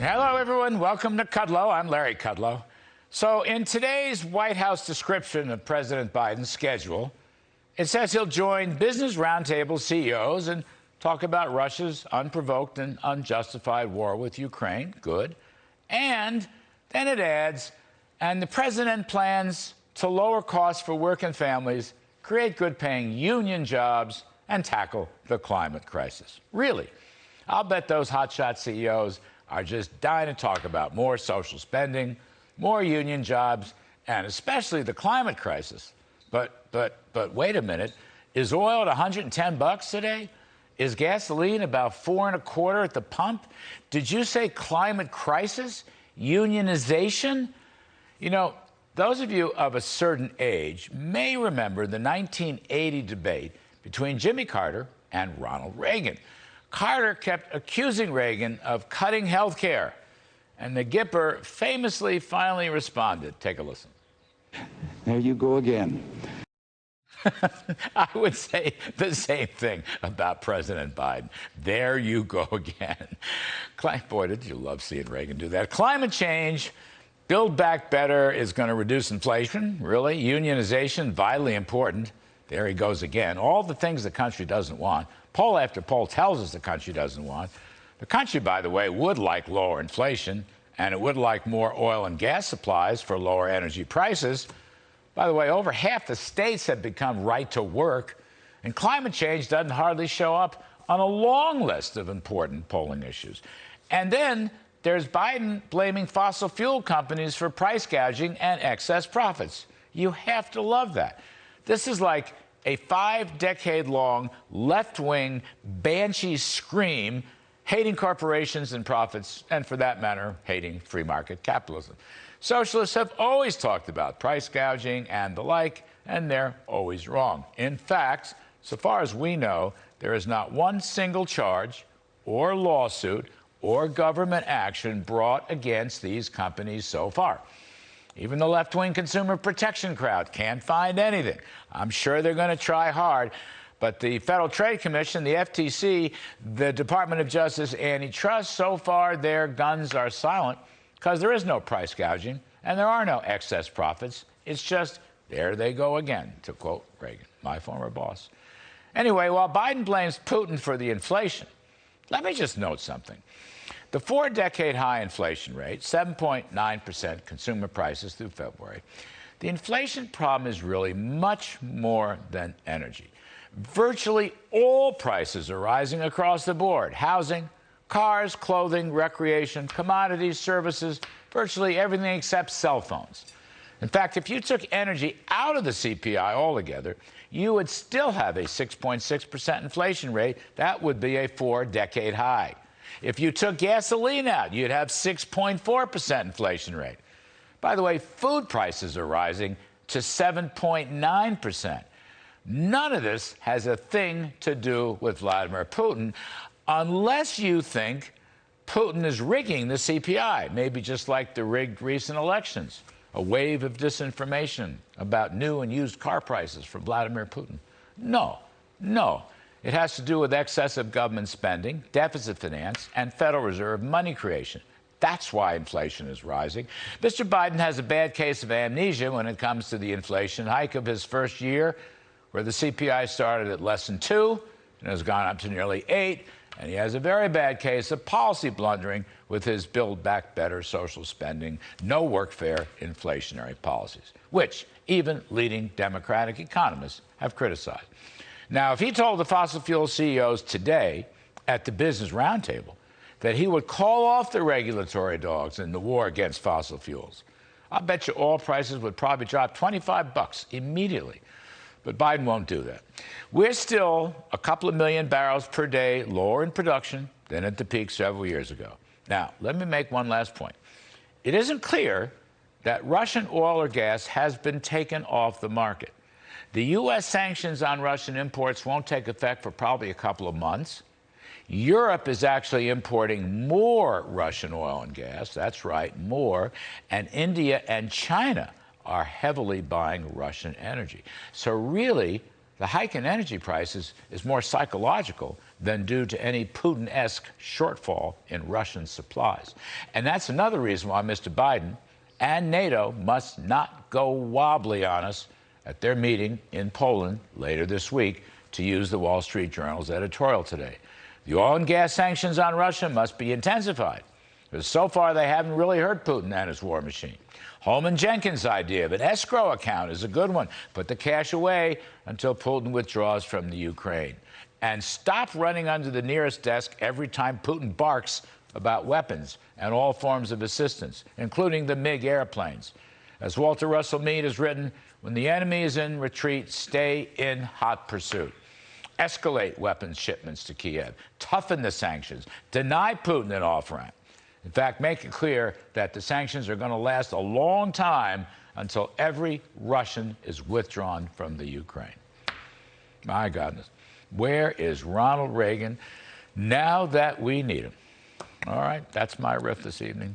Hello, everyone. Welcome to Kudlow. I'm Larry Kudlow. So in today's White House description of President Biden's schedule, it says he'll join business roundtable CEOs and talk about Russia's unprovoked and unjustified war with Ukraine. Good. And then it adds, and the president plans to lower costs for working families, create good-paying union jobs, and tackle the climate crisis. Really? I'll bet those hotshot CEOs are just dying to talk about more social spending, more union jobs, and especially the climate crisis. But wait a minute. Is oil at 110 bucks today? Is gasoline about $4.25 at the pump? Did you say climate crisis? Unionization? You know, those of you of a certain age may remember the 1980 debate between Jimmy Carter and Ronald Reagan. Carter kept accusing Reagan of cutting health care, and the Gipper famously finally responded. Take a listen. There you go again. I would say the same thing about President Biden. There you go again. Boy, did you love seeing Reagan do that. Climate change, Build Back Better is going to reduce inflation, really. Unionization, vitally important. There he goes again. All the things the country doesn't want. Poll after poll tells us the country doesn't want. The country, by the way, would like lower inflation, and it would like more oil and gas supplies for lower energy prices. By the way, over half the states have become right to work, and climate change doesn't hardly show up on a long list of important polling issues. And then there's Biden blaming fossil fuel companies for price gouging and excess profits. You have to love that. This is like a 5-decade-long left-wing banshee scream hating corporations and profits, and for that matter, hating free market capitalism. Socialists have always talked about price gouging and the like, and they're always wrong. In fact, so far as we know, there is not one single charge or lawsuit or government action brought against these companies so far. Even the left-wing consumer protection crowd can't find anything. I'm sure they're going to try hard. But the Federal Trade Commission, the FTC, the Department of Justice Antitrust, so far their guns are silent because there is no price gouging and there are no excess profits. It's just, there they go again, to quote Reagan, my former boss. Anyway, while Biden blames Putin for the inflation, let me just note something. The 4-decade high inflation rate, 7.9% consumer prices through February, the inflation problem is really much more than energy. Virtually all prices are rising across the board. Housing, cars, clothing, recreation, commodities, services, virtually everything except cell phones. In fact, if you took energy out of the CPI altogether, you would still have a 6.6% inflation rate. That would be a 4-decade high. If you took gasoline out, you'd have 6.4% inflation rate. By the way, food prices are rising to 7.9%. None of this has a thing to do with Vladimir Putin, unless you think Putin is rigging the CPI, maybe just like the rigged recent elections, a wave of disinformation about new and used car prices from Vladimir Putin. No. It has to do with excessive government spending, deficit finance, and Federal Reserve money creation. That's why inflation is rising. Mr. Biden has a bad case of amnesia when it comes to the inflation hike of his first year, where the CPI started at less than 2 and has gone up to nearly 8. And he has a very bad case of policy blundering with his Build Back Better social spending, no workfare inflationary policies, which even leading Democratic economists have criticized. Now, if he told the fossil fuel CEOs today at the Business Roundtable that he would call off the regulatory dogs in the war against fossil fuels, I'll bet you oil prices would probably drop 25 bucks immediately. But Biden won't do that. We're still a couple of million barrels per day lower in production than at the peak several years ago. Now, let me make one last point. It isn't clear that Russian oil or gas has been taken off the market. The U.S. sanctions on Russian imports won't take effect for probably a couple of months. Europe is actually importing more Russian oil and gas. That's right, more. And India and China are heavily buying Russian energy. So really, the hike in energy prices is more psychological than due to any Putin-esque shortfall in Russian supplies. And that's another reason why Mr. Biden and NATO must not go wobbly on us at their meeting in Poland later this week, to use the Wall Street Journal's editorial today. The oil and gas sanctions on Russia must be intensified, because so far they haven't really hurt Putin and his war machine. Holman Jenkins' idea of an escrow account is a good one. Put the cash away until Putin withdraws from the Ukraine. And stop running under the nearest desk every time Putin barks about weapons and all forms of assistance, including the MiG airplanes. As Walter Russell Mead has written, when the enemy is in retreat, stay in hot pursuit. Escalate weapons shipments to Kiev. Toughen the sanctions. Deny Putin an off-ramp. In fact, make it clear that the sanctions are going to last a long time until every Russian is withdrawn from the Ukraine. My goodness. Where is Ronald Reagan now that we need him? All right, that's my riff this evening.